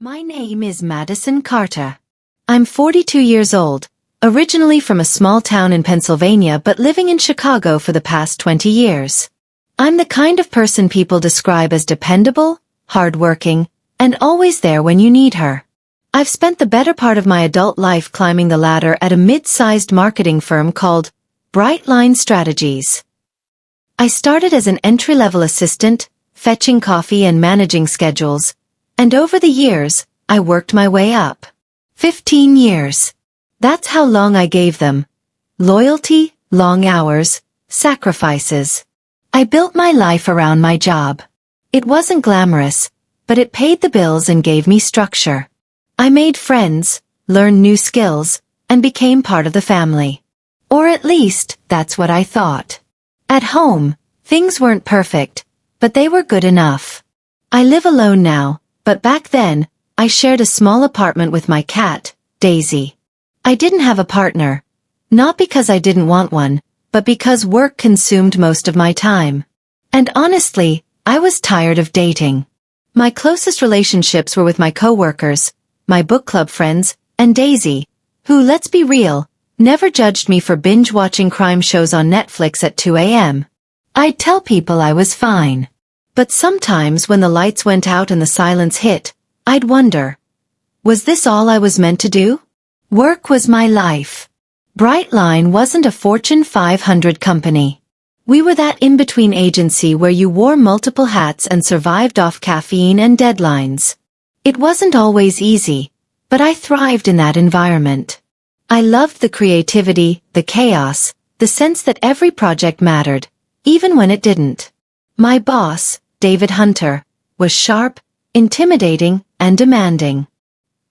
My name is Madison Carter. I'm 42 years old, originally from a small town in Pennsylvania but living in Chicago for the past 20 years. I'm the kind of person people describe as dependable, hardworking, and always there when you need her. I've spent the better part of my adult life climbing the ladder at a mid-sized marketing firm called Bright Line Strategies. I started as an entry-level assistant, fetching coffee and managing schedules, and over the years, I worked my way up. 15 years. That's how long I gave them. Loyalty, long hours, sacrifices. I built my life around my job. It wasn't glamorous, but it paid the bills and gave me structure. I made friends, learned new skills, and became part of the family. Or at least, that's what I thought. At home, things weren't perfect, but they were good enough. I live alone now, but back then, I shared a small apartment with my cat, Daisy. I didn't have a partner. Not because I didn't want one, but because work consumed most of my time. And honestly, I was tired of dating. My closest relationships were with my coworkers, my book club friends, and Daisy, who, let's be real, never judged me for binge-watching crime shows on Netflix at 2 a.m. I'd tell people I was fine. But sometimes when the lights went out and the silence hit, I'd wonder, was this all I was meant to do? Work was my life. Brightline wasn't a Fortune 500 company. We were that in-between agency where you wore multiple hats and survived off caffeine and deadlines. It wasn't always easy, but I thrived in that environment. I loved the creativity, the chaos, the sense that every project mattered, even when it didn't. My boss, David Hunter, was sharp, intimidating, and demanding.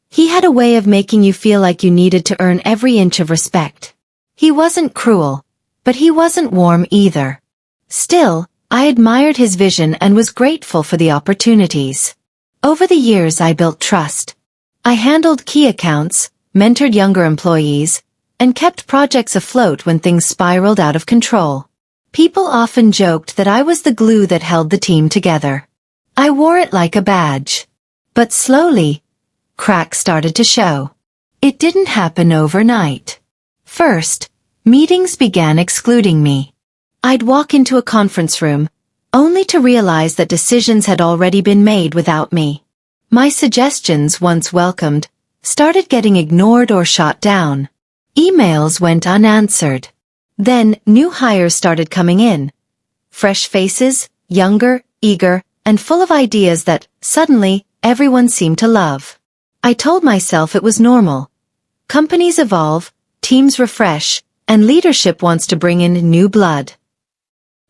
He had a way of making you feel like you needed to earn every inch of respect. He wasn't cruel, but he wasn't warm either. Still, I admired his vision and was grateful for the opportunities. Over the years I built trust. I handled key accounts, mentored younger employees, and kept projects afloat when things spiraled out of control. People often joked that I was the glue that held the team together. I wore it like a badge. But slowly, cracks started to show. It didn't happen overnight. First, meetings began excluding me. I'd walk into a conference room, only to realize that decisions had already been made without me. My suggestions, once welcomed, started getting ignored or shot down. Emails went unanswered. Then, new hires started coming in. Fresh faces, younger, eager, and full of ideas that, suddenly, everyone seemed to love. I told myself it was normal. Companies evolve, teams refresh, and leadership wants to bring in new blood.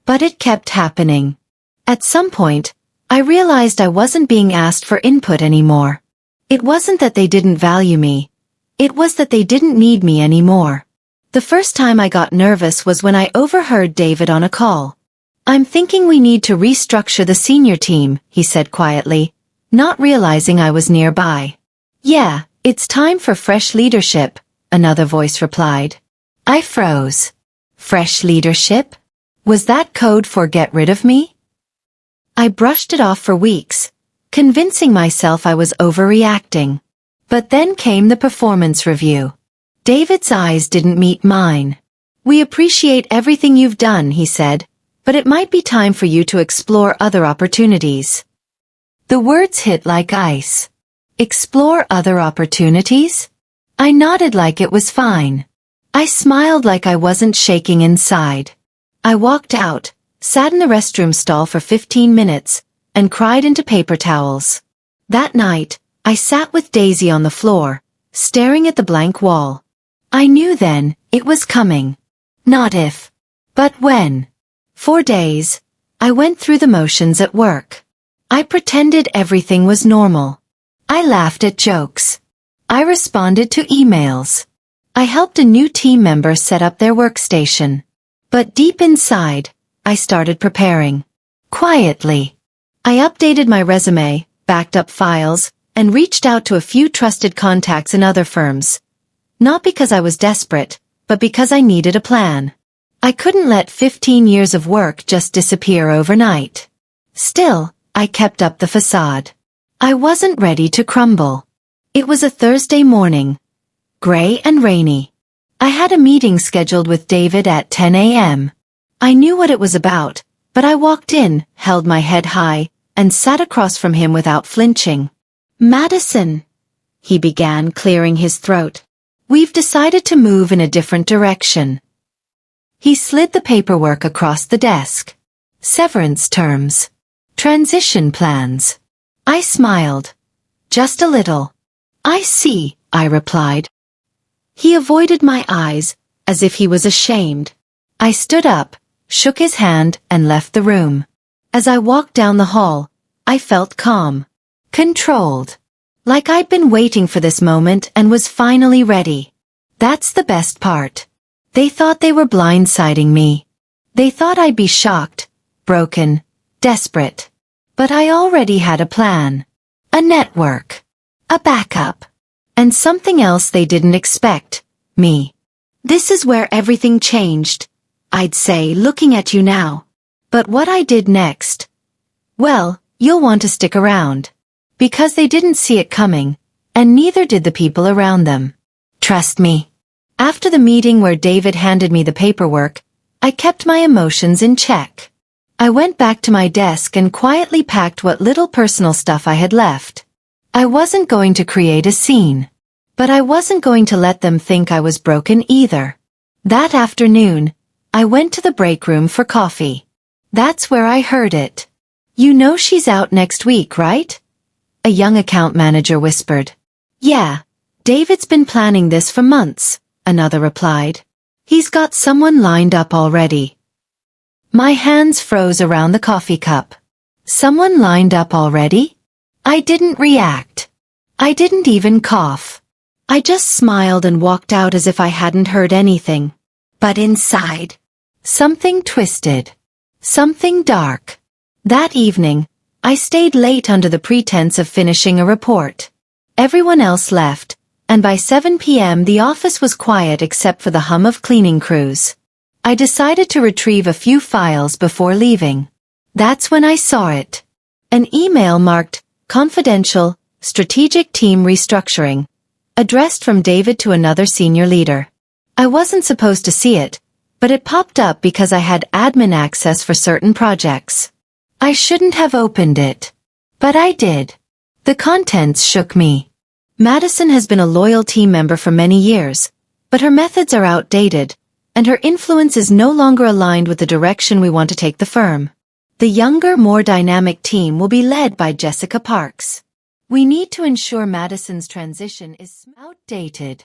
But it kept happening. At some point, I realized I wasn't being asked for input anymore. It wasn't that they didn't value me. It was that they didn't need me anymore. The first time I got nervous was when I overheard David on a call. "I'm thinking we need to restructure the senior team," he said quietly, not realizing I was nearby. "Yeah, it's time for fresh leadership," another voice replied. I froze. Fresh leadership? Was that code for get rid of me? I brushed it off for weeks, convincing myself I was overreacting. But then came the performance review. David's eyes didn't meet mine. "We appreciate everything you've done," he said, "but it might be time for you to explore other opportunities." The words hit like ice. Explore other opportunities? I nodded like it was fine. I smiled like I wasn't shaking inside. I walked out, sat in the restroom stall for 15 minutes, and cried into paper towels. That night, I sat with Daisy on the floor, staring at the blank wall. I knew then, it was coming. Not if, but when. For days, I went through the motions at work. I pretended everything was normal. I laughed at jokes. I responded to emails. I helped a new team member set up their workstation. But deep inside, I started preparing. Quietly. I updated my resume, backed up files, and reached out to a few trusted contacts in other firms. Not because I was desperate, but because I needed a plan. I couldn't let 15 years of work just disappear overnight. Still, I kept up the facade. I wasn't ready to crumble. It was a Thursday morning, gray and rainy. I had a meeting scheduled with David at 10 a.m. I knew what it was about, but I walked in, held my head high, and sat across from him without flinching. "Madison," he began, clearing his throat. "We've decided to move in a different direction." He slid the paperwork across the desk. "Severance terms. Transition plans." I smiled. "Just a little." "I see," I replied. He avoided my eyes, as if he was ashamed. I stood up, shook his hand, and left the room. As I walked down the hall, I felt calm. Controlled. Like I'd been waiting for this moment and was finally ready. That's the best part. They thought they were blindsiding me. They thought I'd be shocked, broken, desperate. But I already had a plan. A network. A backup. And something else they didn't expect. Me. This is where everything changed, I'd say, looking at you now. But what I did next? Well, you'll want to stick around. Because they didn't see it coming, and neither did the people around them. Trust me. After the meeting where David handed me the paperwork, I kept my emotions in check. I went back to my desk and quietly packed what little personal stuff I had left. I wasn't going to create a scene. But I wasn't going to let them think I was broken either. That afternoon, I went to the break room for coffee. That's where I heard it. "You know she's out next week, right?" a young account manager whispered. "Yeah, David's been planning this for months," another replied. "He's got someone lined up already." My hands froze around the coffee cup. Someone lined up already? I didn't react. I didn't even cough. I just smiled and walked out as if I hadn't heard anything. But inside, something twisted. Something dark. That evening, I stayed late under the pretense of finishing a report. Everyone else left, and by 7 p.m. the office was quiet except for the hum of cleaning crews. I decided to retrieve a few files before leaving. That's when I saw it. An email marked, "Confidential, Strategic Team Restructuring," addressed from David to another senior leader. I wasn't supposed to see it, but it popped up because I had admin access for certain projects. I shouldn't have opened it. But I did. The contents shook me. Madison has been a loyal team member for many years, but her methods are outdated, and her influence is no longer aligned with the direction we want to take the firm. The younger, more dynamic team will be led by Jessica Parks. We need to ensure Madison's transition is outdated.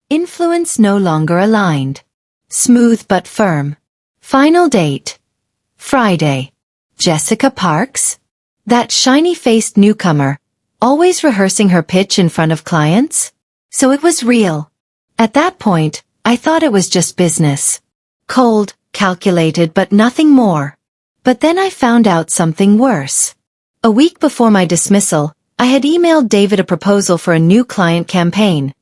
Influence no longer aligned. Smooth but firm. Final date. Friday. Jessica Parks? That shiny-faced newcomer, always rehearsing her pitch in front of clients? So it was real. At that point, I thought it was just business. Cold, calculated, but nothing more. But then I found out something worse. A week before my dismissal, I had emailed David a proposal for a new client campaign.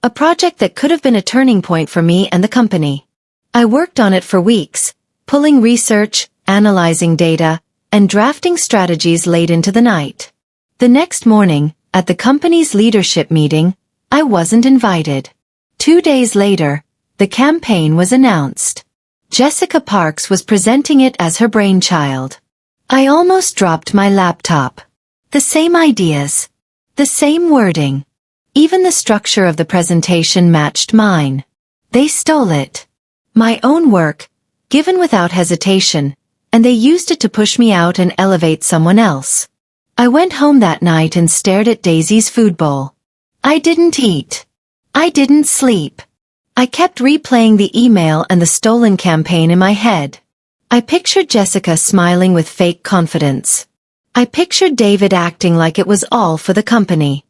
A project that could have been a turning point for me and the company. I worked on it for weeks, pulling research, analyzing data, and drafting strategies late into the night. The next morning, at the company's leadership meeting, I wasn't invited. 2 days later, the campaign was announced. Jessica Parks was presenting it as her brainchild. I almost dropped my laptop. The same ideas. The same wording. Even the structure of the presentation matched mine. They stole it. My own work, given without hesitation, and they used it to push me out and elevate someone else. I went home that night and stared at Daisy's food bowl. I didn't eat. I didn't sleep. I kept replaying the email and the stolen campaign in my head. I pictured Jessica smiling with fake confidence. I pictured David acting like it was all for the company.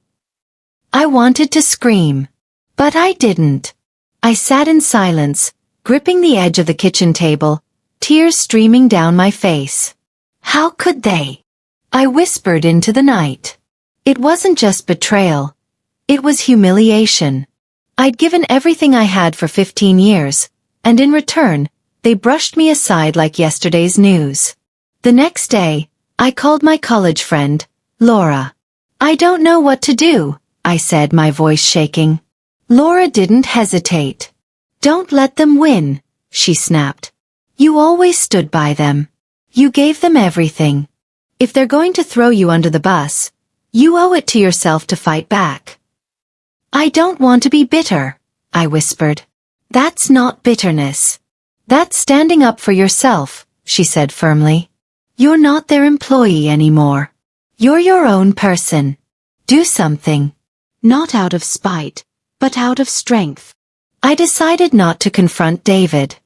I wanted to scream. But I didn't. I sat in silence, gripping the edge of the kitchen table, tears streaming down my face. How could they? I whispered into the night. It wasn't just betrayal. It was humiliation. I'd given everything I had for 15 years, and in return, they brushed me aside like yesterday's news. The next day, I called my college friend, Laura. I don't know what to do, I said, my voice shaking. Laura didn't hesitate. Don't let them win, she snapped. You always stood by them. You gave them everything. If they're going to throw you under the bus, you owe it to yourself to fight back. I don't want to be bitter, I whispered. That's not bitterness. That's standing up for yourself, she said firmly. You're not their employee anymore. You're your own person. Do something. Not out of spite, but out of strength. I decided not to confront David.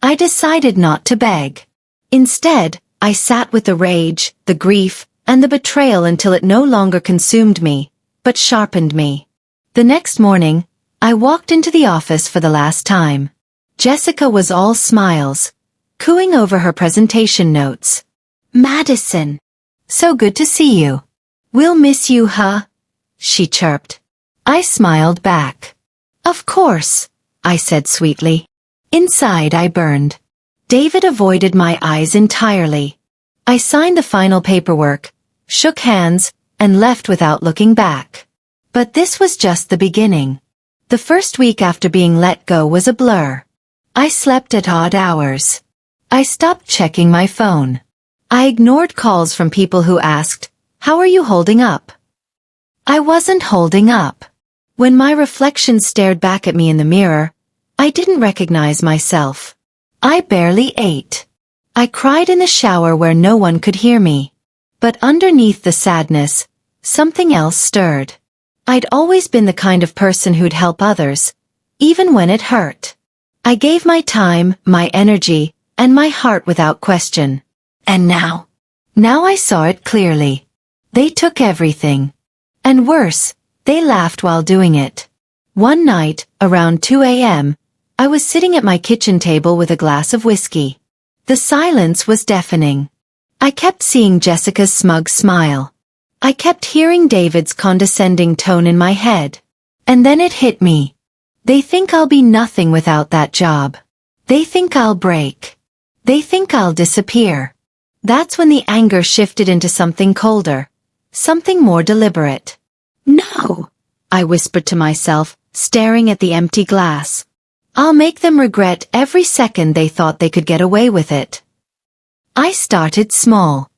I decided not to beg. Instead, I sat with the rage, the grief, and the betrayal until it no longer consumed me, but sharpened me. The next morning, I walked into the office for the last time. Jessica was all smiles, cooing over her presentation notes. Madison. So good to see you. We'll miss you, huh? She chirped. I smiled back. Of course, I said sweetly. Inside I burned. David avoided my eyes entirely. I signed the final paperwork, shook hands, and left without looking back. But this was just the beginning. The first week after being let go was a blur. I slept at odd hours. I stopped checking my phone. I ignored calls from people who asked, "How are you holding up?" I wasn't holding up. When my reflection stared back at me in the mirror, I didn't recognize myself. I barely ate. I cried in the shower where no one could hear me. But underneath the sadness, something else stirred. I'd always been the kind of person who'd help others, even when it hurt. I gave my time, my energy, and my heart without question. And now I saw it clearly. They took everything. And worse, they laughed while doing it. One night, around 2 a.m., I was sitting at my kitchen table with a glass of whiskey. The silence was deafening. I kept seeing Jessica's smug smile. I kept hearing David's condescending tone in my head. And then it hit me. They think I'll be nothing without that job. They think I'll break. They think I'll disappear. That's when the anger shifted into something colder, something more deliberate. No, I whispered to myself, staring at the empty glass. I'll make them regret every second they thought they could get away with it. I started small.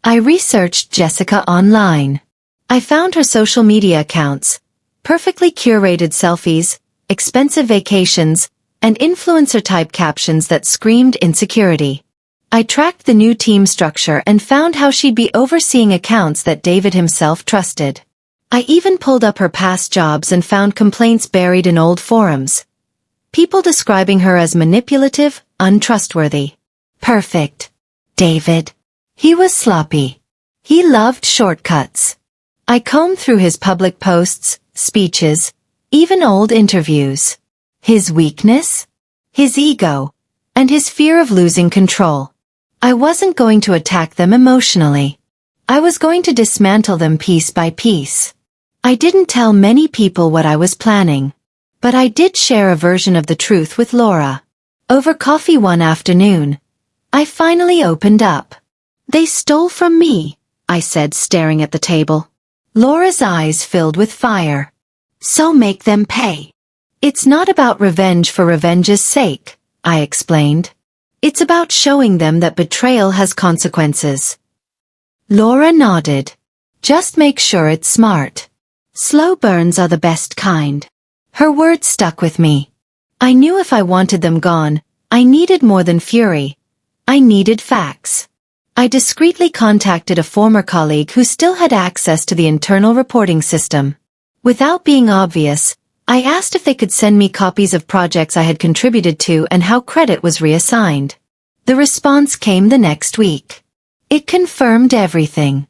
I researched Jessica online. I found her social media accounts, perfectly curated selfies, expensive vacations, and influencer-type captions that screamed insecurity. I tracked the new team structure and found how she'd be overseeing accounts that David himself trusted. I even pulled up her past jobs and found complaints buried in old forums. People describing her as manipulative, untrustworthy. Perfect. David. He was sloppy. He loved shortcuts. I combed through his public posts, speeches, even old interviews. His weakness? His ego. And his fear of losing control. I wasn't going to attack them emotionally. I was going to dismantle them piece by piece. I didn't tell many people what I was planning. But I did share a version of the truth with Laura. Over coffee one afternoon, I finally opened up. They stole from me, I said, staring at the table. Laura's eyes filled with fire. So make them pay. It's not about revenge for revenge's sake, I explained. It's about showing them that betrayal has consequences. Laura nodded. Just make sure it's smart. Slow burns are the best kind. Her words stuck with me. I knew if I wanted them gone, I needed more than fury. I needed facts. I discreetly contacted a former colleague who still had access to the internal reporting system. Without being obvious, I asked if they could send me copies of projects I had contributed to and how credit was reassigned. The response came the next week. It confirmed everything.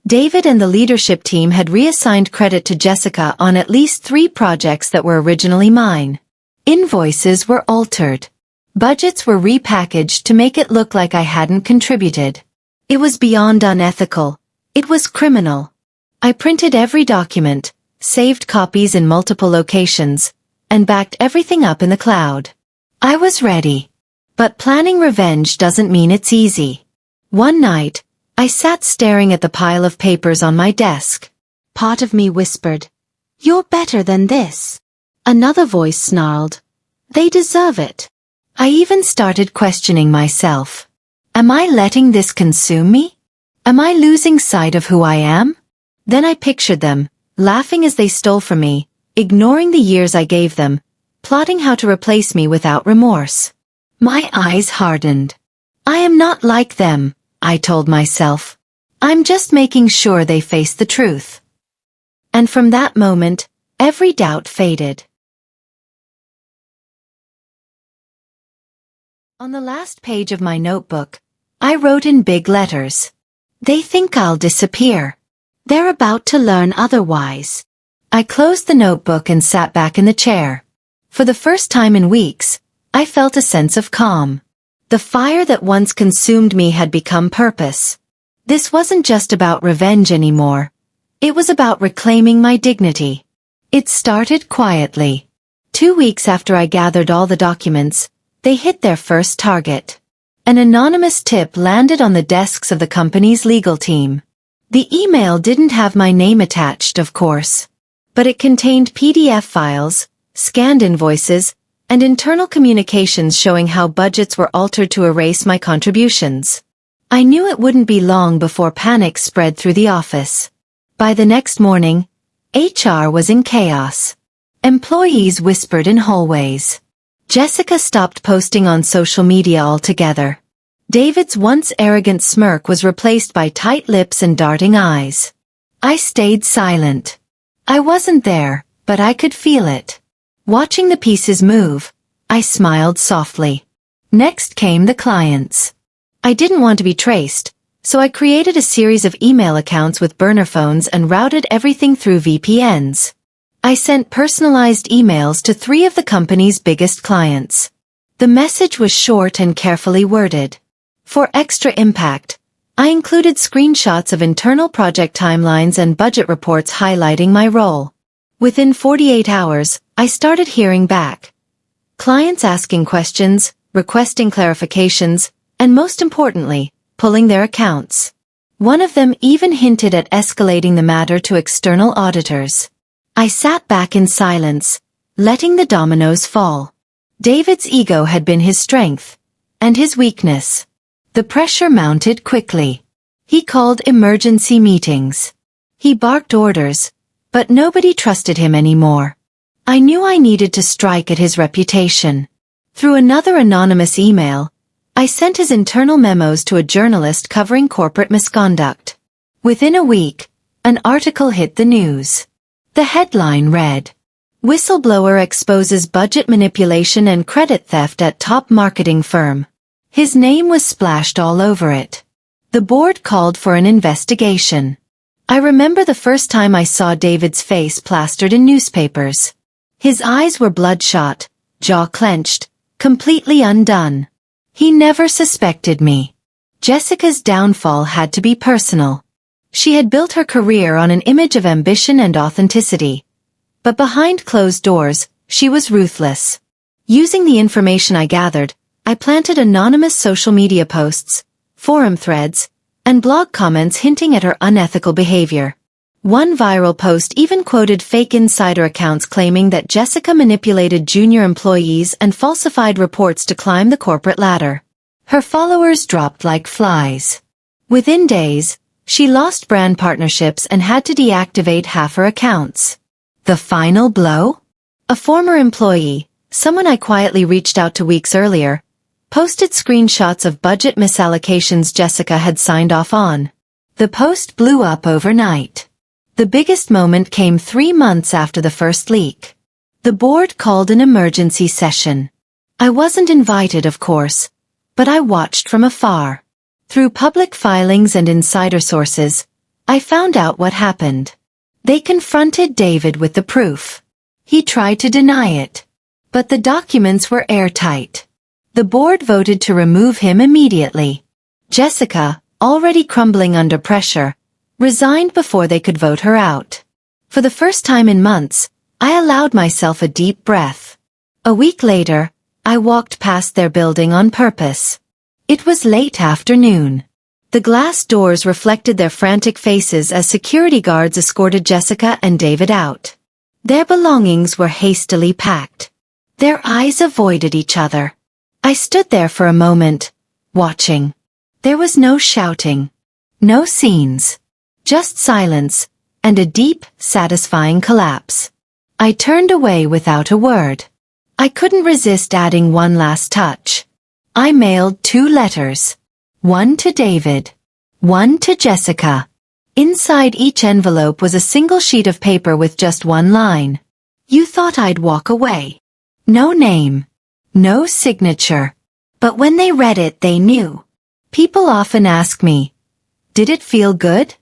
David and the leadership team had reassigned credit to Jessica on at least 3 projects that were originally mine. Invoices were altered. Budgets were repackaged to make it look like I hadn't contributed. It was beyond unethical. It was criminal. I printed every document, saved copies in multiple locations, and backed everything up in the cloud. I was ready. But planning revenge doesn't mean it's easy. One night, I sat staring at the pile of papers on my desk. Part of me whispered, "You're better than this." Another voice snarled, "They deserve it." I even started questioning myself. Am I letting this consume me? Am I losing sight of who I am? Then I pictured them, laughing as they stole from me, ignoring the years I gave them, plotting how to replace me without remorse. My eyes hardened. I am not like them, I told myself. I'm just making sure they face the truth. And from that moment, every doubt faded. On the last page of my notebook, I wrote in big letters, "They think I'll disappear. They're about to learn otherwise." I closed the notebook and sat back in the chair. For the first time in weeks, I felt a sense of calm. The fire that once consumed me had become purpose. This wasn't just about revenge anymore. It was about reclaiming my dignity. It started quietly. 2 weeks after I gathered all the documents, they hit their first target. An anonymous tip landed on the desks of the company's legal team. The email didn't have my name attached, of course, but it contained PDF files, scanned invoices, and internal communications showing how budgets were altered to erase my contributions. I knew it wouldn't be long before panic spread through the office. By the next morning, HR was in chaos. Employees whispered in hallways. Jessica stopped posting on social media altogether. David's once arrogant smirk was replaced by tight lips and darting eyes. I stayed silent. I wasn't there, but I could feel it. Watching the pieces move, I smiled softly. Next came the clients. I didn't want to be traced, so I created a series of email accounts with burner phones and routed everything through VPNs. I sent personalized emails to 3 of the company's biggest clients. The message was short and carefully worded. For extra impact, I included screenshots of internal project timelines and budget reports highlighting my role. Within 48 hours, I started hearing back. Clients asking questions, requesting clarifications, and most importantly, pulling their accounts. One of them even hinted at escalating the matter to external auditors. I sat back in silence, letting the dominoes fall. David's ego had been his strength, and his weakness. The pressure mounted quickly. He called emergency meetings. He barked orders, but nobody trusted him anymore. I knew I needed to strike at his reputation. Through another anonymous email, I sent his internal memos to a journalist covering corporate misconduct. Within a week, an article hit the news. The headline read, "Whistleblower exposes budget manipulation and credit theft at top marketing firm." His name was splashed all over it. The board called for an investigation. I remember the first time I saw David's face plastered in newspapers. His eyes were bloodshot, jaw clenched, completely undone. He never suspected me. Jessica's downfall had to be personal. She had built her career on an image of ambition and authenticity. But behind closed doors, she was ruthless. Using the information I gathered, I planted anonymous social media posts, forum threads, and blog comments hinting at her unethical behavior. One viral post even quoted fake insider accounts claiming that Jessica manipulated junior employees and falsified reports to climb the corporate ladder. Her followers dropped like flies. Within days, she lost brand partnerships and had to deactivate half her accounts. The final blow? A former employee, someone I quietly reached out to weeks earlier, posted screenshots of budget misallocations Jessica had signed off on. The post blew up overnight. The biggest moment came 3 months after the first leak. The board called an emergency session. I wasn't invited, of course, but I watched from afar. Through public filings and insider sources, I found out what happened. They confronted David with the proof. He tried to deny it, but the documents were airtight. The board voted to remove him immediately. Jessica, already crumbling under pressure, resigned before they could vote her out. For the first time in months, I allowed myself a deep breath. A week later, I walked past their building on purpose. It was late afternoon. The glass doors reflected their frantic faces as security guards escorted Jessica and David out. Their belongings were hastily packed. Their eyes avoided each other. I stood there for a moment, watching. There was no shouting. No scenes. Just silence, and a deep, satisfying collapse. I turned away without a word. I couldn't resist adding one last touch. I mailed 2 letters. One to David. One to Jessica. Inside each envelope was a single sheet of paper with just one line. You thought I'd walk away. No name. No signature. But when they read it, they knew. People often ask me, did it feel good?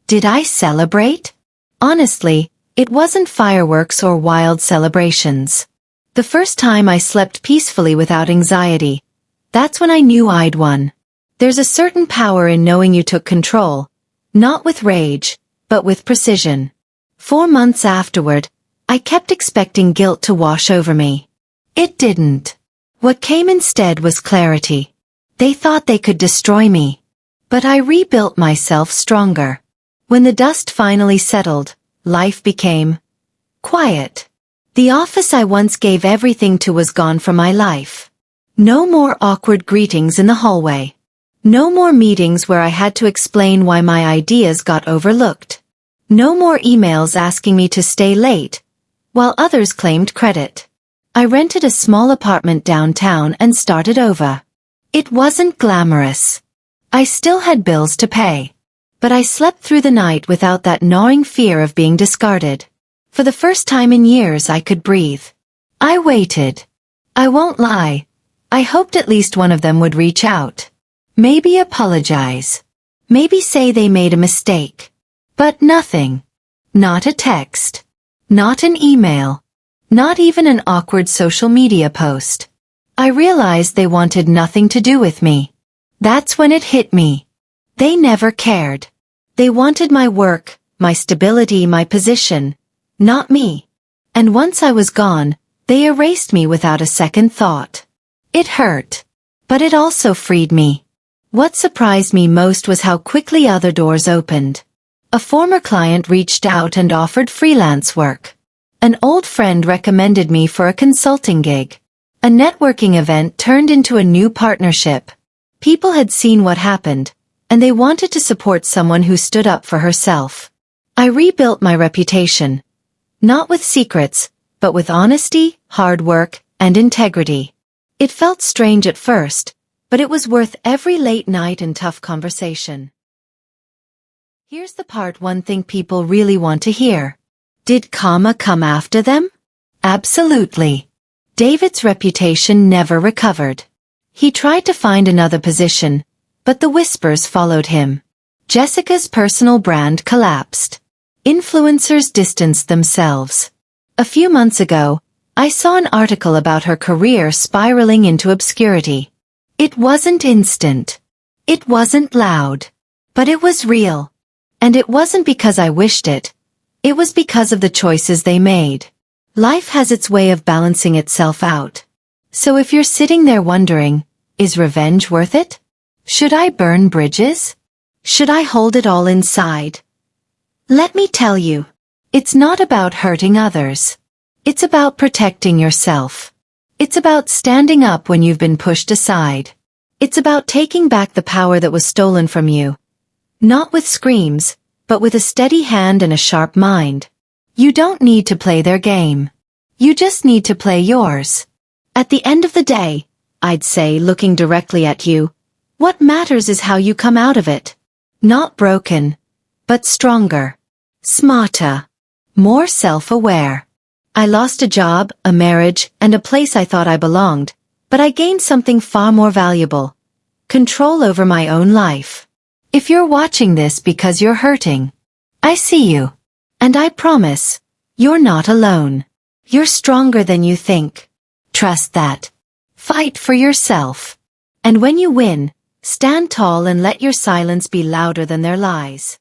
Did I celebrate? Honestly, it wasn't fireworks or wild celebrations. The first time I slept peacefully without anxiety, that's when I knew I'd won. There's a certain power in knowing you took control, not with rage, but with precision. 4 months afterward, I kept expecting guilt to wash over me. It didn't. What came instead was clarity. They thought they could destroy me. But I rebuilt myself stronger. When the dust finally settled, life became quiet. The office I once gave everything to was gone from my life. No more awkward greetings in the hallway. No more meetings where I had to explain why my ideas got overlooked. No more emails asking me to stay late, while others claimed credit. I rented a small apartment downtown and started over. It wasn't glamorous. I still had bills to pay. But I slept through the night without that gnawing fear of being discarded. For the first time in years I could breathe. I waited. I won't lie. I hoped at least one of them would reach out. Maybe apologize. Maybe say they made a mistake. But nothing. Not a text. Not an email. Not even an awkward social media post. I realized they wanted nothing to do with me. That's when it hit me. They never cared. They wanted my work, my stability, my position, not me. And once I was gone, they erased me without a second thought. It hurt. But it also freed me. What surprised me most was how quickly other doors opened. A former client reached out and offered freelance work. An old friend recommended me for a consulting gig. A networking event turned into a new partnership. People had seen what happened, and they wanted to support someone who stood up for herself. I rebuilt my reputation. Not with secrets, but with honesty, hard work, and integrity. It felt strange at first, but it was worth every late night and tough conversation. Here's the part one thing people really want to hear. Did karma come after them? Absolutely. David's reputation never recovered. He tried to find another position, but the whispers followed him. Jessica's personal brand collapsed. Influencers distanced themselves. A few months ago, I saw an article about her career spiraling into obscurity. It wasn't instant. It wasn't loud. But it was real. And it wasn't because I wished it. It was because of the choices they made. Life has its way of balancing itself out. So if you're sitting there wondering, is revenge worth it? Should I burn bridges? Should I hold it all inside? Let me tell you, it's not about hurting others. It's about protecting yourself. It's about standing up when you've been pushed aside. It's about taking back the power that was stolen from you. Not with screams, but with a steady hand and a sharp mind. You don't need to play their game. You just need to play yours. At the end of the day, I'd say, looking directly at you, what matters is how you come out of it. Not broken, but stronger, smarter, more self-aware. I lost a job, a marriage, and a place I thought I belonged, but I gained something far more valuable. Control over my own life. If you're watching this because you're hurting, I see you. And I promise, you're not alone. You're stronger than you think. Trust that. Fight for yourself. And when you win, stand tall and let your silence be louder than their lies.